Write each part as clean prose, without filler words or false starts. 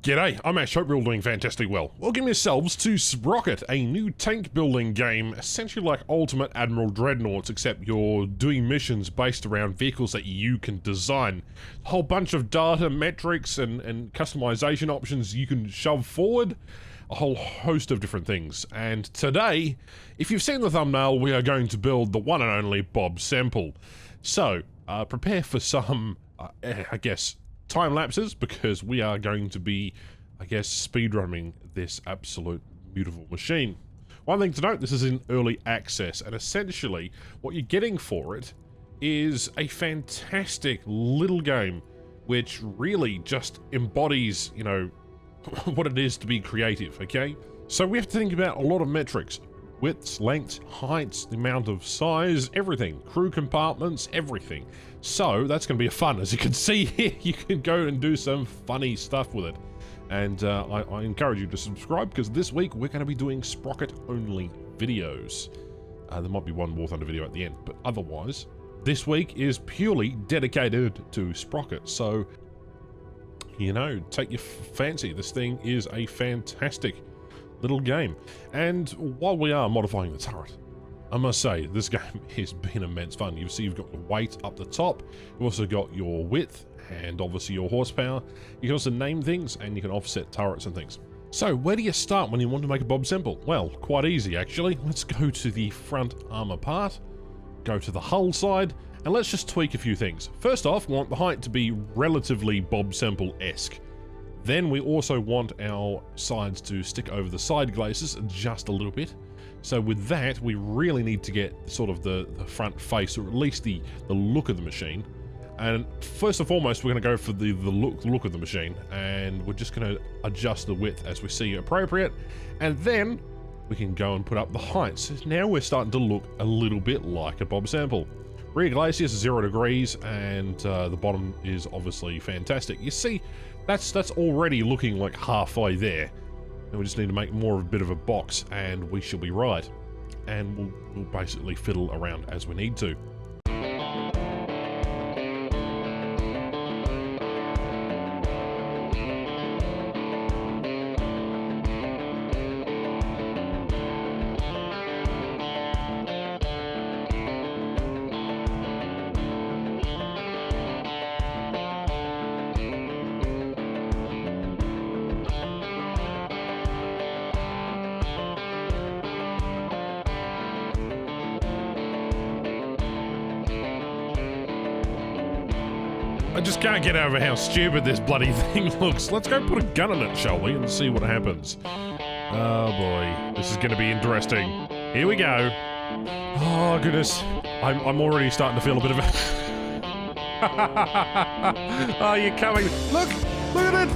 G'day, I'm Ash, hope you're all doing fantastically well. Welcome yourselves to Sprocket, a new tank building game, essentially like Ultimate Admiral Dreadnoughts, except you're doing missions based around vehicles that you can design. A whole bunch of data, metrics, and customization options you can shove forward. A whole host of different things. And today, if you've seen the thumbnail, we are going to build the one and only Bob Semple. So, prepare for some, I guess, time lapses, because we are going to be, I guess, speedrunning this absolute beautiful machine. One thing to note, this is in early access, and essentially what you're getting for it is a fantastic little game which really just embodies, you know, what it is to be creative, okay? So we have to think about a lot of metrics. Widths, lengths, heights, the amount of size, everything. Crew compartments, everything. So that's going to be fun. As you can see here, you can go and do some funny stuff with it. And I encourage you to subscribe, because this week we're going to be doing Sprocket-only videos. There might be one more Thunder video at the end, but otherwise, this week is purely dedicated to Sprocket. So, you know, take your fancy. This thing is a fantastic little game. And while we are modifying the turret, I must say this game has been immense fun. You see, you've got your weight up the top, you've also got your width and obviously your horsepower. You can also name things and you can offset turrets and things. So where do you start when you want to make a Bob Semple? Well, quite easy actually. Let's go to the front armor part, go to the hull side, and let's just tweak a few things. First off, we want the height to be relatively Bob Semple-esque. Then we also want our sides to stick over the side glacis just a little bit. So with that, we really need to get sort of the front face, or at least the look of the machine. And first and foremost, we're going to go for the look of the machine, and we're just going to adjust the width as we see appropriate. And then we can go and put up the heights. So now we're starting to look a little bit like a Bob Semple. Rear glacis is 0 degrees, and the bottom is obviously fantastic. You see, that's already looking like halfway there. And we just need to make more of a bit of a box, and we shall be right. And we'll basically fiddle around as we need to. I just can't get over how stupid this bloody thing looks. Let's go put a gun in it, shall we, and see what happens. Oh boy, this is going to be interesting. Here we go. Oh goodness, I'm already starting to feel a bit of a... Oh, you're coming. Look at it.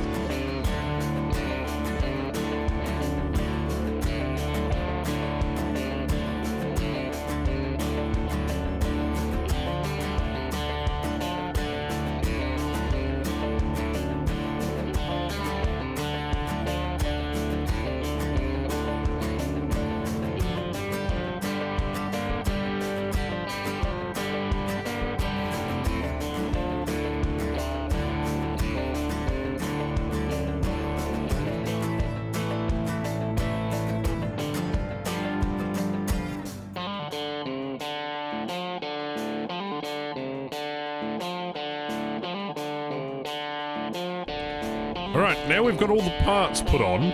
Alright, now we've got all the parts put on.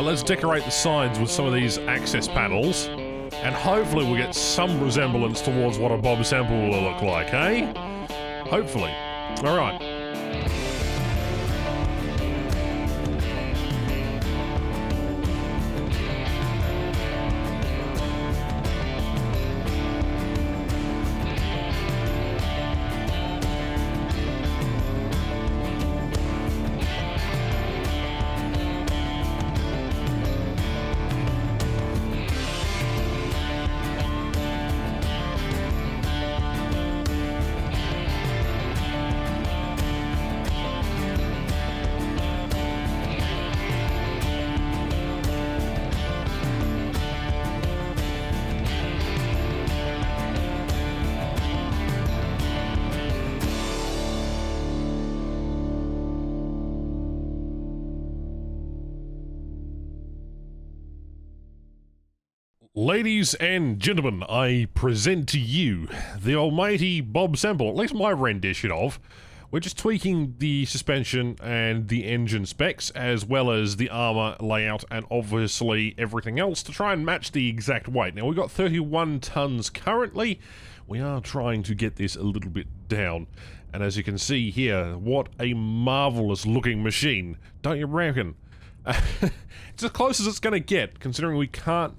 Let's decorate the sides with some of these access panels. And hopefully we'll get some resemblance towards what a Bob Semple will look like, eh? Hopefully. Alright. Ladies and gentlemen, I present to you the almighty Bob Semple, at least my rendition of. We're just tweaking the suspension and the engine specs, as well as the armor layout and obviously everything else to try and match the exact weight. Now, we've got 31 tons currently. We are trying to get this a little bit down. And as you can see here, what a marvelous looking machine, don't you reckon? It's as close as it's going to get, considering we can't,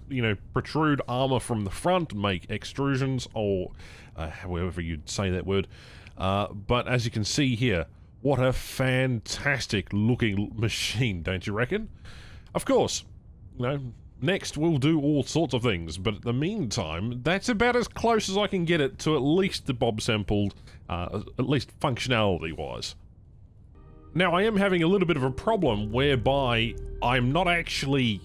protrude armor from the front and make extrusions, or however you'd say that word. But as you can see here, what a fantastic looking machine, don't you reckon? Of course, next we'll do all sorts of things, but in the meantime, that's about as close as I can get it to at least the Bob Semple, at least functionality-wise. Now, I am having a little bit of a problem whereby I'm not actually,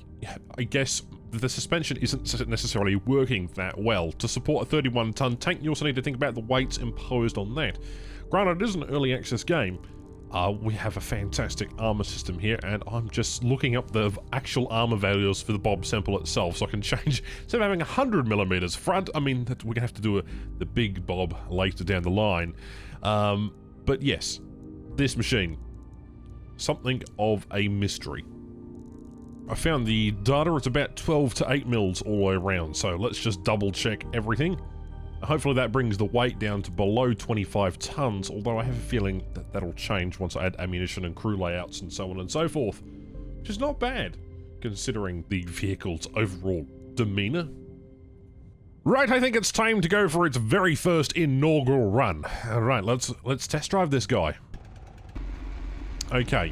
I guess, the suspension isn't necessarily working that well. To support a 31-ton tank, you also need to think about the weights imposed on that. Granted, it is an early access game. We have a fantastic armor system here, and I'm just looking up the actual armor values for the Bob Semple itself, so I can change, instead of having 100mm front, I mean, we're going to have to do the big Bob later down the line. But yes, this machine, something of a mystery. I found the data, it's about 12 to 8 mils all the way around, so let's just double check everything. Hopefully that brings the weight down to below 25 tons, although I have a feeling that that'll change once I add ammunition and crew layouts and so on and so forth, which is not bad, considering the vehicle's overall demeanor. Right, I think it's time to go for its very first inaugural run. Alright, let's test drive this guy. Okay,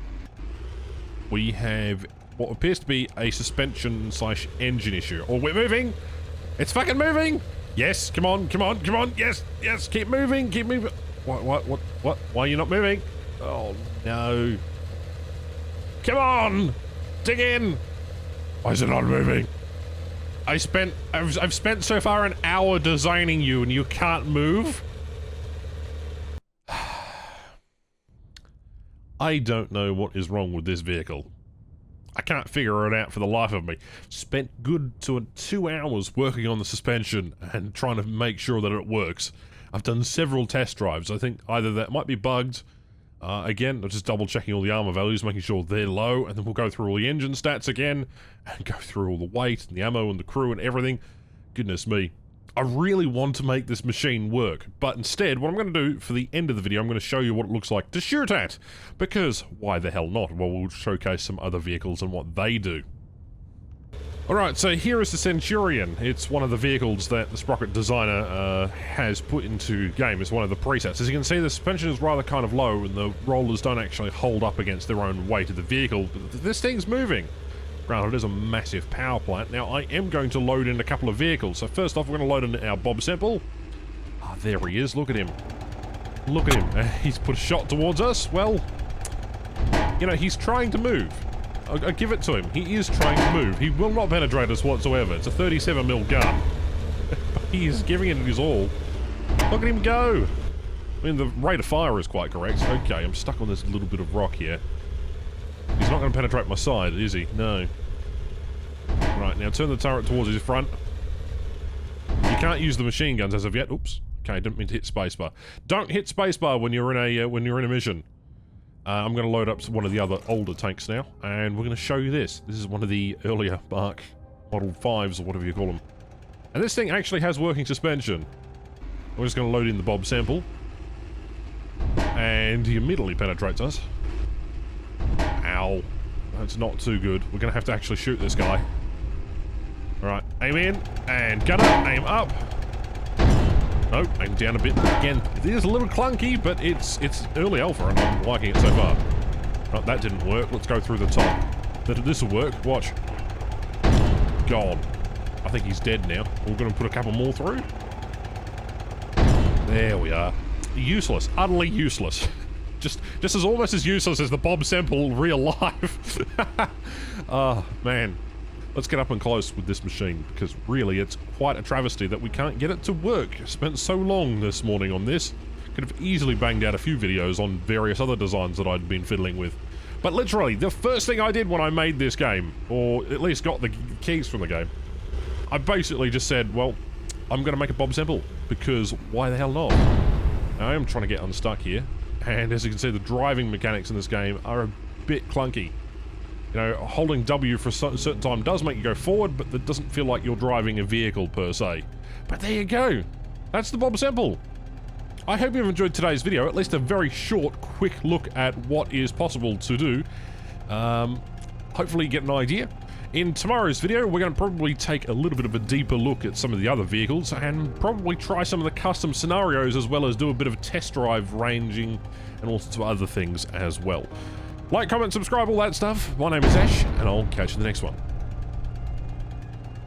we have what appears to be a suspension / engine issue. Oh, we're moving! It's fucking moving! Yes, come on, yes, keep moving! What? Why are you not moving? Oh, no. Come on! Dig in! Why is it not moving? I've spent so far an hour designing you and you can't move? I don't know what is wrong with this vehicle. I can't figure it out for the life of me. Spent good 2 hours working on the suspension and trying to make sure that it works. I've done several test drives. I think either that might be bugged. Again, I'm just double checking all the armor values, making sure they're low, and then we'll go through all the engine stats again, and go through all the weight, and the ammo, and the crew, and everything. Goodness me. I really want to make this machine work, but instead, what I'm going to do for the end of the video, I'm going to show you what it looks like to shoot at, because why the hell not? Well, we'll showcase some other vehicles and what they do. Alright, so here is the Centurion. It's one of the vehicles that the Sprocket designer has put into game. It's one of the presets. As you can see, the suspension is rather kind of low, and the rollers don't actually hold up against their own weight of the vehicle, but this thing's moving. Granted, it is a massive power plant. Now, I am going to load in a couple of vehicles. So first off, we're going to load in our Bob Semple. Ah, there he is. Look at him. Look at him. He's put a shot towards us. Well, he's trying to move. I give it to him. He is trying to move. He will not penetrate us whatsoever. It's a 37mm gun. But he is giving it his all. Look at him go. I mean, the rate of fire is quite correct. Okay, I'm stuck on this little bit of rock here. He's not going to penetrate my side, is he? No. Right, now turn the turret towards his front. You can't use the machine guns as of yet. Oops. Okay, didn't mean to hit spacebar. Don't hit spacebar when you're in a mission. I'm going to load up one of the other older tanks now, and we're going to show you this. This is one of the earlier Mark Model 5s, or whatever you call them. And this thing actually has working suspension. We're just going to load in the Bob Semple. And he immediately penetrates us. Ow. That's not too good. We're going to have to actually shoot this guy. Alright, aim in, and gunner, aim up. Nope, aim down a bit. Again, it is a little clunky, but it's early alpha, and I'm liking it so far. Oh, that didn't work. Let's go through the top. This will work. Watch. Gone. I think he's dead now. We're going to put a couple more through. There we are. Useless. Utterly useless. Just as almost as useless as the Bob Semple real life. Oh, man. Let's get up and close with this machine, because really it's quite a travesty that we can't get it to work. I spent so long this morning on this. Could have easily banged out a few videos on various other designs that I'd been fiddling with. But literally, the first thing I did when I made this game, or at least got the keys from the game, I basically just said, well, I'm going to make a Bob Semple, because why the hell not? I am trying to get unstuck here, and as you can see, the driving mechanics in this game are a bit clunky. You know, holding W for a certain time does make you go forward, but that doesn't feel like you're driving a vehicle per se. But there you go. That's the Bob Semple. I hope you've enjoyed today's video, at least a very short, quick look at what is possible to do. Hopefully you get an idea. In tomorrow's video, we're going to probably take a little bit of a deeper look at some of the other vehicles and probably try some of the custom scenarios as well as do a bit of test drive ranging and all sorts of other things as well. Like, comment, subscribe, all that stuff. My name is Ash, and I'll catch you in the next one.